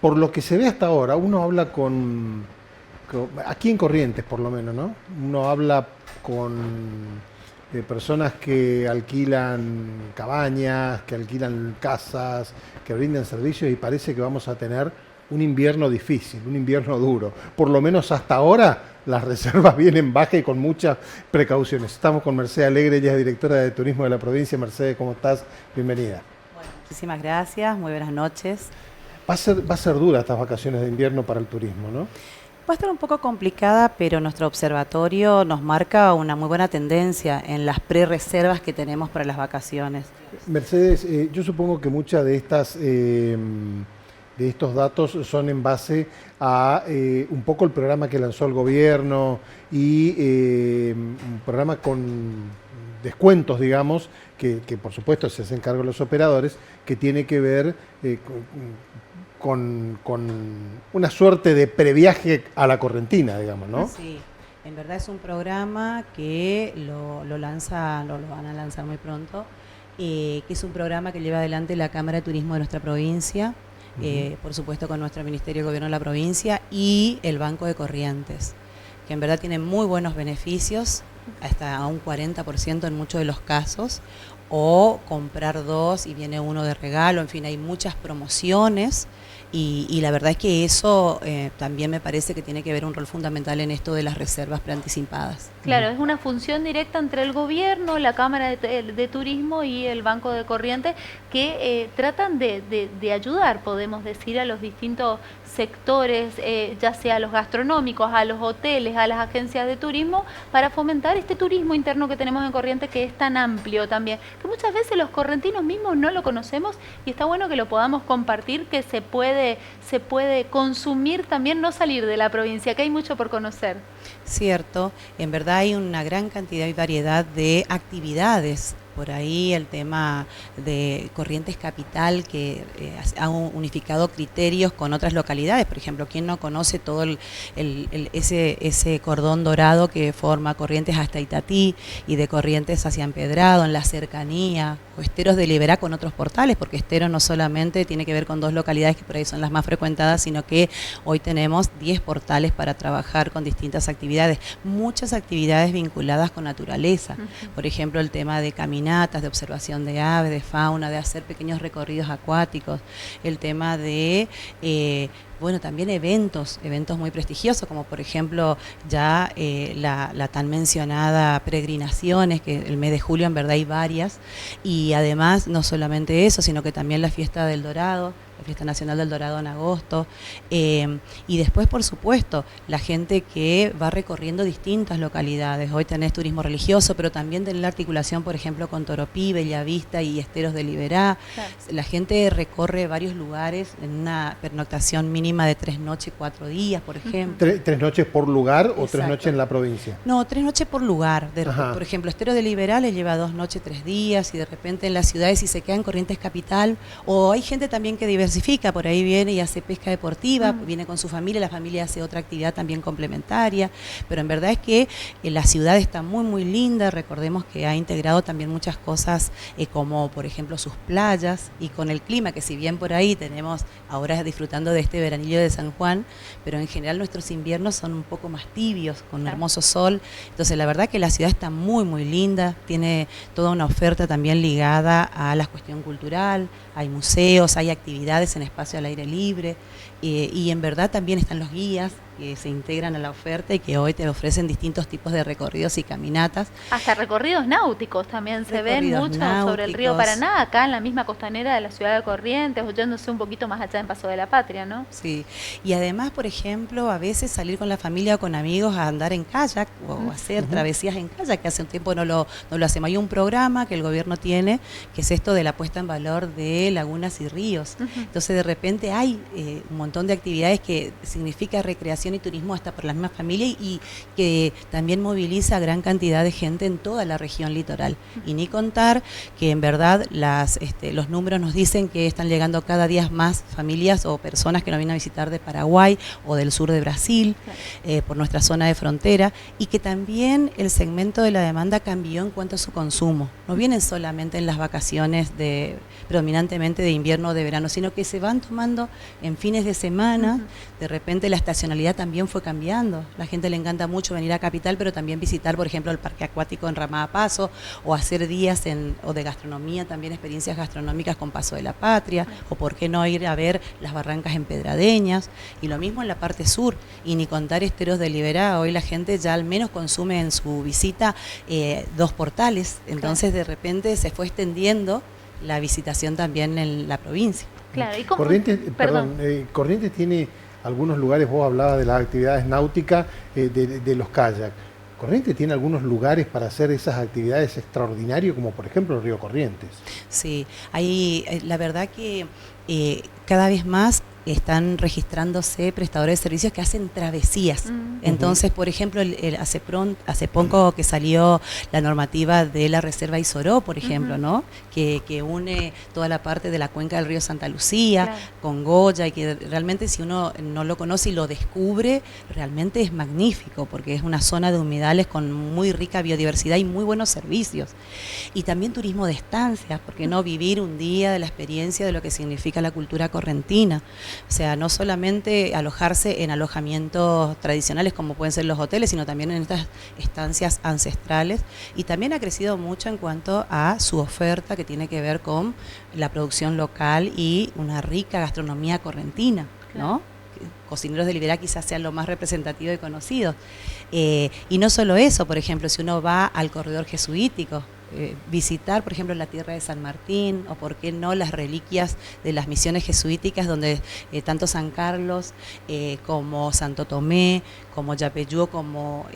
por lo que se ve hasta ahora, uno habla aquí en Corrientes por lo menos, ¿no? Uno habla con personas que alquilan cabañas, que alquilan casas, que brindan servicios y parece que vamos a tener un invierno difícil, un invierno duro. Por lo menos hasta ahora las reservas vienen bajas y con muchas precauciones. Estamos con Mercedes Alegre, ella es directora de Turismo de la provincia. Mercedes, ¿cómo estás? Bienvenida. Bueno, muchísimas gracias, muy buenas noches. Va a ser dura estas vacaciones de invierno para el turismo, ¿no? Va a estar un poco complicada, pero nuestro observatorio nos marca una muy buena tendencia en las pre-reservas que tenemos para las vacaciones. Mercedes, yo supongo que muchas de estos datos son en base a un poco el programa que lanzó el gobierno y un programa con descuentos, digamos, que por supuesto se hacen cargo los operadores, que tiene que ver con una suerte de previaje a la Correntina, digamos, ¿no? Sí, en verdad es un programa que lo van a lanzar muy pronto, que es un programa que lleva adelante la Cámara de Turismo de nuestra provincia, por supuesto con nuestro Ministerio de Gobierno de la provincia y el Banco de Corrientes, que en verdad tiene muy buenos beneficios, hasta a un 40% en muchos de los casos, o comprar dos y viene uno de regalo, en fin, hay muchas promociones y la verdad es que eso también me parece que tiene que ver un rol fundamental en esto de las reservas preanticipadas. Claro, es una función directa entre el gobierno, la Cámara de Turismo y el Banco de Corrientes que tratan de ayudar, podemos decir, a los distintos sectores, ya sea a los gastronómicos, a los hoteles, a las agencias de turismo, para fomentar este turismo interno que tenemos en Corrientes, que es tan amplio también, que muchas veces los correntinos mismos no lo conocemos y está bueno que lo podamos compartir, que se puede consumir también, no salir de la provincia, que hay mucho por conocer. Cierto, en verdad hay una gran cantidad y variedad de actividades. Por ahí el tema de Corrientes Capital, que ha unificado criterios con otras localidades. Por ejemplo, ¿quién no conoce todo ese cordón dorado que forma Corrientes hasta Itatí y de Corrientes hacia Empedrado, en la cercanía, o Esteros de Liberá con otros portales? Porque Estero no solamente tiene que ver con dos localidades que por ahí son las más frecuentadas, sino que hoy tenemos 10 portales para trabajar con distintas actividades, muchas actividades vinculadas con naturaleza. Por ejemplo, el tema de caminatas, de observación de aves, de fauna, de hacer pequeños recorridos acuáticos, el tema de bueno, también eventos muy prestigiosos, como por ejemplo ya la tan mencionada peregrinaciones, que el mes de julio en verdad hay varias, y además no solamente eso, sino que también la fiesta del Dorado, la Fiesta Nacional del Dorado en agosto, y después, por supuesto, la gente que va recorriendo distintas localidades. Hoy tenés turismo religioso, pero también tenés la articulación, por ejemplo, con Toropí, Bellavista y Esteros de Liberá. Claro. La gente recorre varios lugares en una pernoctación mínima de 3 noches, 4 días, por ejemplo. ¿Tres noches por lugar? Exacto. ¿O 3 noches en la provincia? No, 3 noches por lugar. Por ejemplo, Esteros de Liberá le lleva 2 noches, 3 días, y de repente en las ciudades, si se queda en Corrientes Capital, o hay gente también que diversifica, por ahí viene y hace pesca deportiva, viene con su familia, la familia hace otra actividad también complementaria, pero en verdad es que la ciudad está muy muy linda. Recordemos que ha integrado también muchas cosas como por ejemplo sus playas, y con el clima, que si bien por ahí tenemos ahora disfrutando de este veranillo de San Juan, pero en general nuestros inviernos son un poco más tibios, con un hermoso sol. Entonces la verdad que la ciudad está muy muy linda, tiene toda una oferta también ligada a la cuestión cultural, hay museos, hay actividades en espacio al aire libre, y en verdad también están los guías que se integran a la oferta y que hoy te ofrecen distintos tipos de recorridos y caminatas. Hasta recorridos náuticos también se ven mucho sobre el río Paraná, acá en la misma costanera de la ciudad de Corrientes, oyéndose un poquito más allá en Paso de la Patria, ¿no? Sí, y además, por ejemplo, a veces salir con la familia o con amigos a andar en kayak o hacer travesías en kayak, que hace un tiempo no lo hacemos. Hay un programa que el gobierno tiene, que es esto de la puesta en valor de lagunas y ríos. Entonces, de repente hay un montón de actividades que significa recreación recreación y turismo hasta por la misma familia y que también moviliza gran cantidad de gente en toda la región litoral. Y ni contar que en verdad los números nos dicen que están llegando cada día más familias o personas que nos vienen a visitar de Paraguay o del sur de Brasil, por nuestra zona de frontera, y que también el segmento de la demanda cambió en cuanto a su consumo. No vienen solamente en las vacaciones predominantemente de invierno o de verano, sino que se van tomando en fines de semana. De repente la estacionalidad también fue cambiando. La gente le encanta mucho venir a Capital, pero también visitar, por ejemplo, el parque acuático en Ramada Paso, o hacer días o de gastronomía, también experiencias gastronómicas con Paso de la Patria, o por qué no ir a ver las barrancas empedradeñas, y lo mismo en la parte sur, y ni contar Esteros de Liberá. Hoy la gente ya al menos consume en su visita 2 portales, entonces de repente se fue extendiendo la visitación también en la provincia. Claro, y Corrientes tiene algunos lugares, vos hablabas de las actividades náuticas, de los kayak. Corrientes tiene algunos lugares para hacer esas actividades extraordinarias, como por ejemplo el río Corrientes. Sí, hay, la verdad que cada vez más están registrándose prestadores de servicios que hacen travesías. Entonces, por ejemplo, hace poco que salió la normativa de la Reserva Isoró, por ejemplo, ¿no? Que une toda la parte de la cuenca del río Santa Lucía, con Goya, y que realmente si uno no lo conoce y lo descubre, realmente es magnífico, porque es una zona de humedales con muy rica biodiversidad y muy buenos servicios. Y también turismo de estancias, porque no vivir un día de la experiencia de lo que significa la cultura correntina. O sea, no solamente alojarse en alojamientos tradicionales como pueden ser los hoteles, sino también en estas estancias ancestrales. Y también ha crecido mucho en cuanto a su oferta, que tiene que ver con la producción local y una rica gastronomía correntina, ¿no? Cocineros de Liberá quizás sean lo más representativo y conocido. Y no solo eso, por ejemplo, si uno va al corredor jesuítico, visitar, por ejemplo, la tierra de San Martín, o por qué no las reliquias de las misiones jesuíticas, donde tanto San Carlos como Santo Tomé, como Yapeyú, como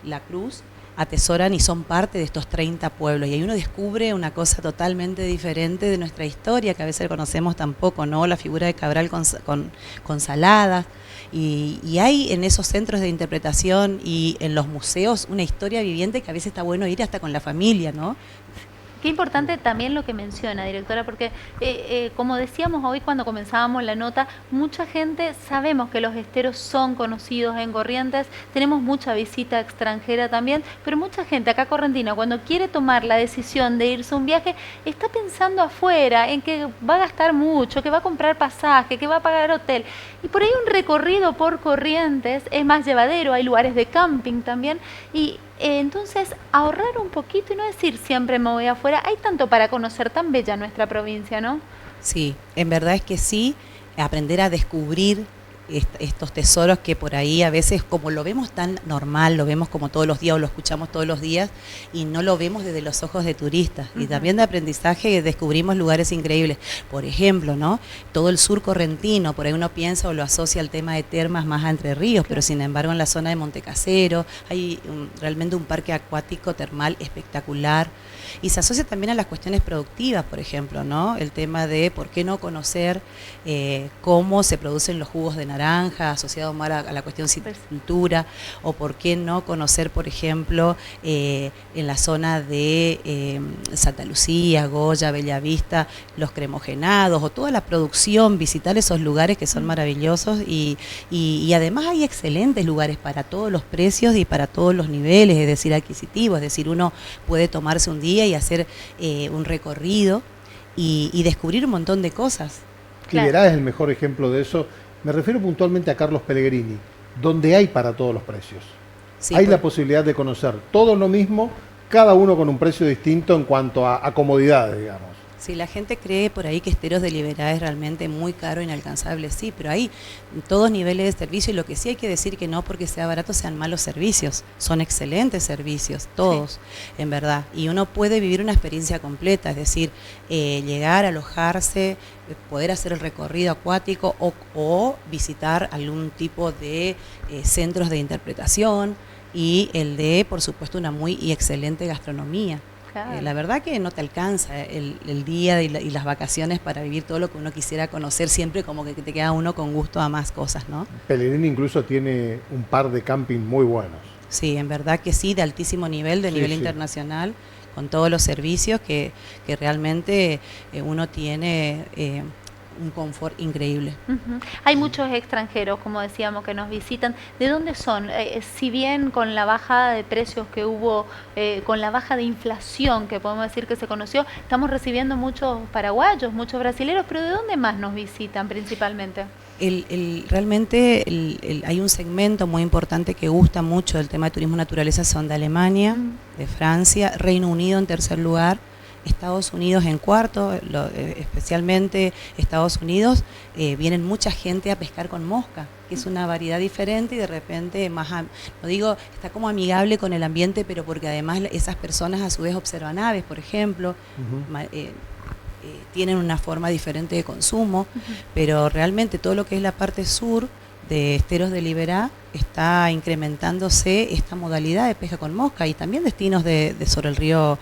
La Cruz, atesoran y son parte de estos 30 pueblos. Y ahí uno descubre una cosa totalmente diferente de nuestra historia, que a veces conocemos tampoco, ¿no? La figura de Cabral con Saladas. Y hay en esos centros de interpretación y en los museos una historia viviente que a veces está bueno ir hasta con la familia, ¿no? Qué importante también lo que menciona, directora, porque como decíamos hoy cuando comenzábamos la nota, mucha gente, sabemos que los esteros son conocidos en Corrientes, tenemos mucha visita extranjera también, pero mucha gente acá correntina, cuando quiere tomar la decisión de irse a un viaje, está pensando afuera, en que va a gastar mucho, que va a comprar pasaje, que va a pagar hotel, y por ahí un recorrido por Corrientes es más llevadero, hay lugares de camping también, y entonces ahorrar un poquito y no decir siempre me voy afuera. Hay tanto para conocer, tan bella nuestra provincia, ¿no? Sí, en verdad es que sí, aprender a descubrir estos tesoros que por ahí a veces, como lo vemos tan normal, lo vemos como todos los días o lo escuchamos todos los días y no lo vemos desde los ojos de turistas. Y también de aprendizaje descubrimos lugares increíbles. Por ejemplo, ¿no? Todo el sur correntino, por ahí uno piensa o lo asocia al tema de termas más a Entre Ríos, pero sin embargo en la zona de Montecasero hay realmente un parque acuático termal espectacular. Y se asocia también a las cuestiones productivas, por ejemplo, ¿no? El tema de por qué no conocer cómo se producen los jugos de naranja, asociado más a la cuestión silvicultura, o por qué no conocer, por ejemplo, en la zona de Santa Lucía, Goya, Bellavista, los cremogenados, o toda la producción, visitar esos lugares que son maravillosos y además hay excelentes lugares para todos los precios y para todos los niveles, es decir, adquisitivos, es decir, uno puede tomarse un día y hacer un recorrido y descubrir un montón de cosas. Liberá es el mejor ejemplo de eso. Me refiero puntualmente a Carlos Pellegrini, donde hay para todos los precios. Sí, hay la posibilidad de conocer todo lo mismo, cada uno con un precio distinto en cuanto a comodidades, digamos. Si la gente cree por ahí que Esteros de Liberá es realmente muy caro, inalcanzable, sí, pero hay todos niveles de servicio y lo que sí hay que decir que no porque sea barato sean malos servicios, son excelentes servicios, todos, en verdad. Y uno puede vivir una experiencia completa, es decir, llegar, alojarse, poder hacer el recorrido acuático o visitar algún tipo de centros de interpretación y el de, por supuesto, una muy y excelente gastronomía. Claro. La verdad que no te alcanza el día y las vacaciones para vivir todo lo que uno quisiera conocer, siempre como que te queda uno con gusto a más cosas, ¿no? Pellegrini incluso tiene un par de camping muy buenos. Sí, en verdad que sí, de altísimo nivel, de nivel internacional, con todos los servicios que realmente uno tiene un confort increíble. Hay muchos extranjeros, como decíamos, que nos visitan. ¿De dónde son? Si bien con la bajada de precios que hubo, con la baja de inflación que podemos decir que se conoció, estamos recibiendo muchos paraguayos, muchos brasileños, pero ¿de dónde más nos visitan principalmente? Realmente hay un segmento muy importante que gusta mucho del tema de turismo naturaleza, son de Alemania, de Francia, Reino Unido en tercer lugar, Estados Unidos en cuarto, especialmente Estados Unidos, vienen mucha gente a pescar con mosca, que es una variedad diferente y de repente más, no digo, está como amigable con el ambiente, pero porque además esas personas a su vez observan aves, por ejemplo, tienen una forma diferente de consumo, pero realmente todo lo que es la parte sur de Esteros de Liberá está incrementándose esta modalidad de pesca con mosca y también destinos sobre el río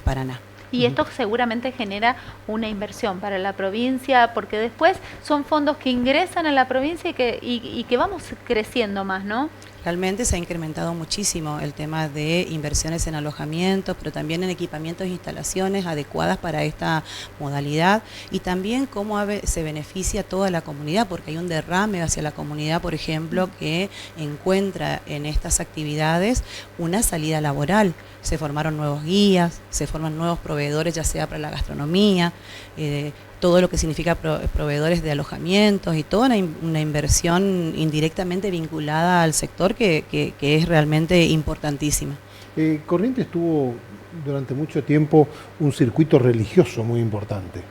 Paraná. Y esto seguramente genera una inversión para la provincia, porque después son fondos que ingresan a la provincia y que vamos creciendo más, ¿no? Realmente se ha incrementado muchísimo el tema de inversiones en alojamientos, pero también en equipamientos e instalaciones adecuadas para esta modalidad y también cómo se beneficia a toda la comunidad, porque hay un derrame hacia la comunidad, por ejemplo, que encuentra en estas actividades una salida laboral. Se formaron nuevos guías, se forman nuevos proveedores, ya sea para la gastronomía, todo lo que significa proveedores de alojamientos y toda una inversión indirectamente vinculada al sector que es realmente importantísima. Corrientes tuvo durante mucho tiempo un circuito religioso muy importante.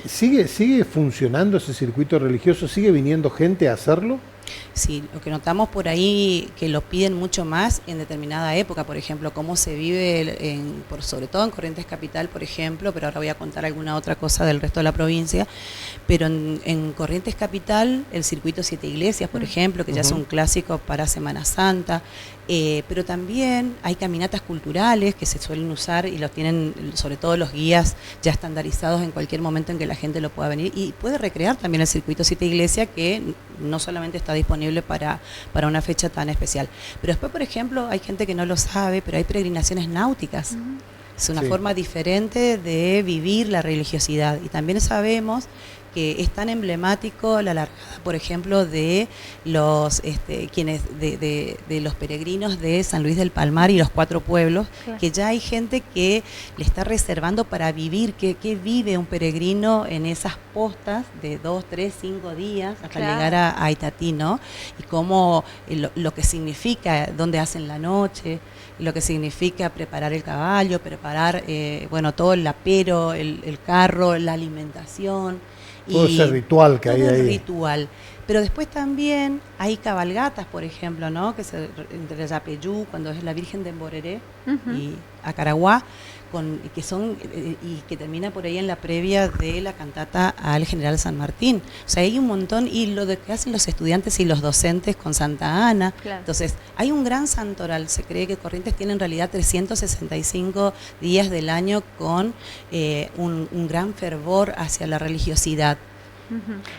¿Sigue funcionando ese circuito religioso? ¿Sigue viniendo gente a hacerlo? Sí, lo que notamos por ahí que lo piden mucho más en determinada época, por ejemplo, cómo se vive sobre todo en Corrientes Capital, por ejemplo, pero ahora voy a contar alguna otra cosa del resto de la provincia, pero en Corrientes Capital el circuito Siete Iglesias, por ejemplo, que ya es un clásico para Semana Santa, pero también hay caminatas culturales que se suelen usar y los tienen sobre todo los guías ya estandarizados en cualquier momento en que la gente lo pueda venir y puede recrear también el circuito Siete Iglesias, que no solamente está disponible para una fecha tan especial. Pero después, por ejemplo, hay gente que no lo sabe, pero hay peregrinaciones náuticas. Es una forma diferente de vivir la religiosidad. Y también sabemos que es tan emblemático la largada, por ejemplo, de los de los peregrinos de San Luis del Palmar y los 4 pueblos, que ya hay gente que le está reservando para vivir, que vive un peregrino en esas postas de 2, 3, 5 días hasta llegar a Itatí, ¿no? Y cómo lo que significa, dónde hacen la noche, lo que significa preparar el caballo, preparar todo el apero, el carro, la alimentación. Todo ese ritual que hay ahí. Ritual. Pero después también hay cabalgatas, por ejemplo, ¿no? Que entre Yapeyú, cuando es la Virgen de Emboreré, y Acaraguá, y que termina por ahí en la previa de la cantata al General San Martín. O sea, hay un montón, y lo que hacen los estudiantes y los docentes con Santa Ana. Claro. Entonces, hay un gran santoral. Se cree que Corrientes tiene en realidad 365 días del año con un gran fervor hacia la religiosidad.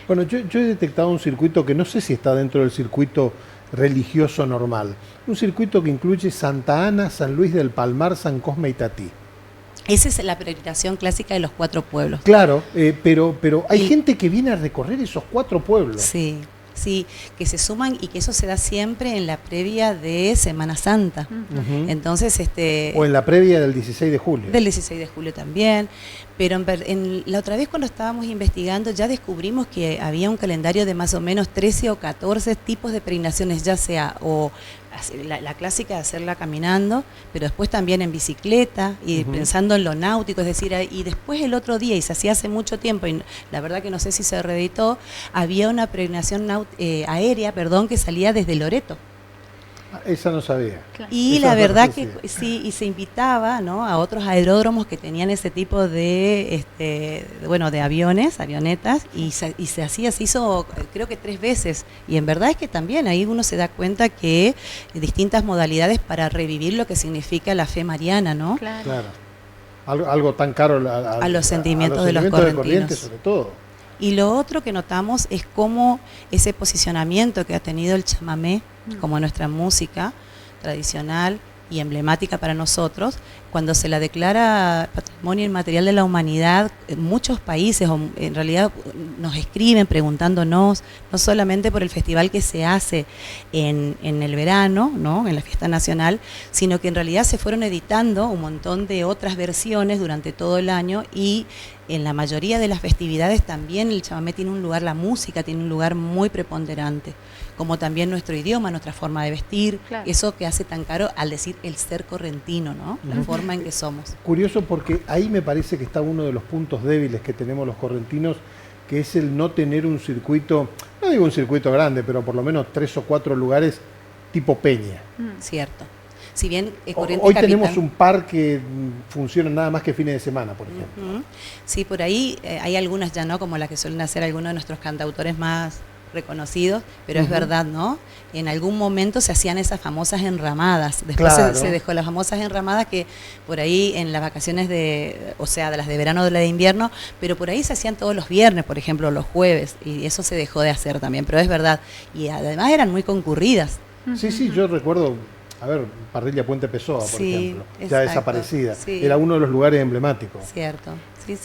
Bueno, yo he detectado un circuito que no sé si está dentro del circuito religioso normal. Un circuito que incluye Santa Ana, San Luis del Palmar, San Cosme y Itatí. Esa es la peregrinación clásica de los 4 pueblos. Claro, pero hay gente que viene a recorrer esos 4 pueblos. Sí, que se suman y que eso se da siempre en la previa de Semana Santa. Entonces, o en la previa del 16 de julio. Del 16 de julio también. Pero la otra vez cuando estábamos investigando ya descubrimos que había un calendario de más o menos 13 o 14 tipos de peregrinaciones, ya sea la clásica de hacerla caminando, pero después también en bicicleta y pensando en lo náutico, es decir, y después el otro día, y se hacía hace mucho tiempo, y la verdad que no sé si se reeditó, había una peregrinación aérea, que salía desde Loreto. Esa no sabía. Claro. Y la verdad que sí, y se invitaba, ¿no?, a otros aeródromos que tenían ese tipo de avionetas, y se hizo creo que 3 veces, y en verdad es que también ahí uno se da cuenta que distintas modalidades para revivir lo que significa la fe mariana, ¿no? Claro. algo tan caro a los sentimientos de los correntinos. Corrientes, sobre todo. Y lo otro que notamos es cómo ese posicionamiento que ha tenido el chamamé como nuestra música tradicional y emblemática para nosotros, cuando se la declara Patrimonio Inmaterial de la Humanidad, en muchos países en realidad nos escriben preguntándonos, no solamente por el festival que se hace en el verano, ¿no?, en la fiesta nacional, sino que en realidad se fueron editando un montón de otras versiones durante todo el año, y en la mayoría de las festividades también el chamamé tiene un lugar, la música tiene un lugar muy preponderante, como también nuestro idioma, nuestra forma de vestir, claro. Eso que hace tan caro al decir el ser correntino, ¿no? La forma en que somos. Curioso, porque ahí me parece que está uno de los puntos débiles que tenemos los correntinos, que es el no tener un circuito, no digo un circuito grande, pero por lo menos 3 o 4 lugares tipo Peña. Cierto. Si bien Corrientes hoy capital, tenemos un par que funciona nada más que fines de semana, por ejemplo. Sí, por ahí hay algunas ya, ¿no?, como las que suelen hacer algunos de nuestros cantautores más reconocidos, pero es verdad, ¿no? En algún momento se hacían esas famosas enramadas, después claro. se dejó las famosas enramadas que por ahí en las vacaciones de las de verano o de invierno, pero por ahí se hacían todos los viernes, por ejemplo, los jueves, y eso se dejó de hacer también, pero es verdad, y además eran muy concurridas. Sí, yo recuerdo, a ver, Parrilla Puente Pessoa, por ejemplo, ya desaparecida, era uno de los lugares emblemáticos. Cierto.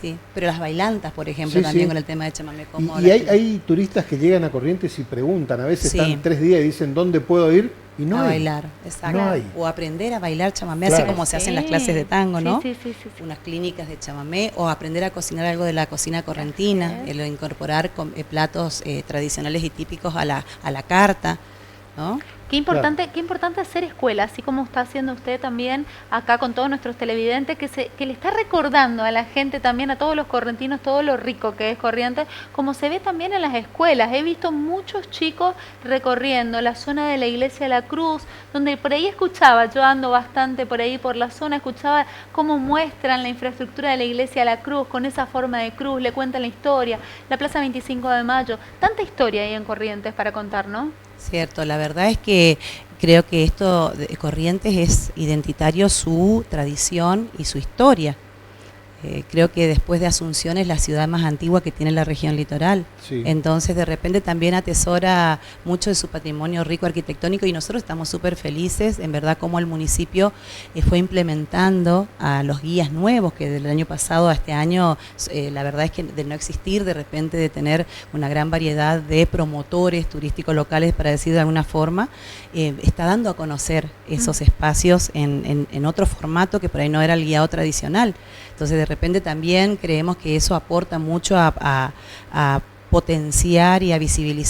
Sí, pero las bailantas, por ejemplo, también con el tema de chamamé. Y hay turistas que llegan a Corrientes y preguntan, a veces están 3 días y dicen, ¿dónde puedo ir? Y no a hay. Bailar, exacto. No hay. O aprender a bailar chamamé, así como se hacen las clases de tango, ¿no? Sí. Unas clínicas de chamamé, o aprender a cocinar algo de la cocina correntina, incorporar platos tradicionales y típicos a la carta, ¿no? Qué importante hacer escuela, así como está haciendo usted también acá con todos nuestros televidentes, que le está recordando a la gente también, a todos los correntinos, todo lo rico que es Corrientes, como se ve también en las escuelas. He visto muchos chicos recorriendo la zona de la Iglesia de la Cruz, donde por ahí escuchaba, yo ando bastante por ahí por la zona, escuchaba cómo muestran la infraestructura de la Iglesia de la Cruz, con esa forma de cruz, le cuentan la historia, la Plaza 25 de Mayo, tanta historia ahí en Corrientes para contar, ¿no? Cierto, la verdad es que creo que esto de Corrientes es identitario, su tradición y su historia. Creo que después de Asunción es la ciudad más antigua que tiene la región litoral. Sí. Entonces, de repente también atesora mucho de su patrimonio rico arquitectónico, y nosotros estamos súper felices, en verdad, como el municipio fue implementando a los guías nuevos, que del año pasado a este año, la verdad es que de no existir, de repente de tener una gran variedad de promotores turísticos locales, para decir de alguna forma, está dando a conocer esos espacios en otro formato que por ahí no era el guiado tradicional. Entonces, de repente también creemos que eso aporta mucho a potenciar y a visibilizar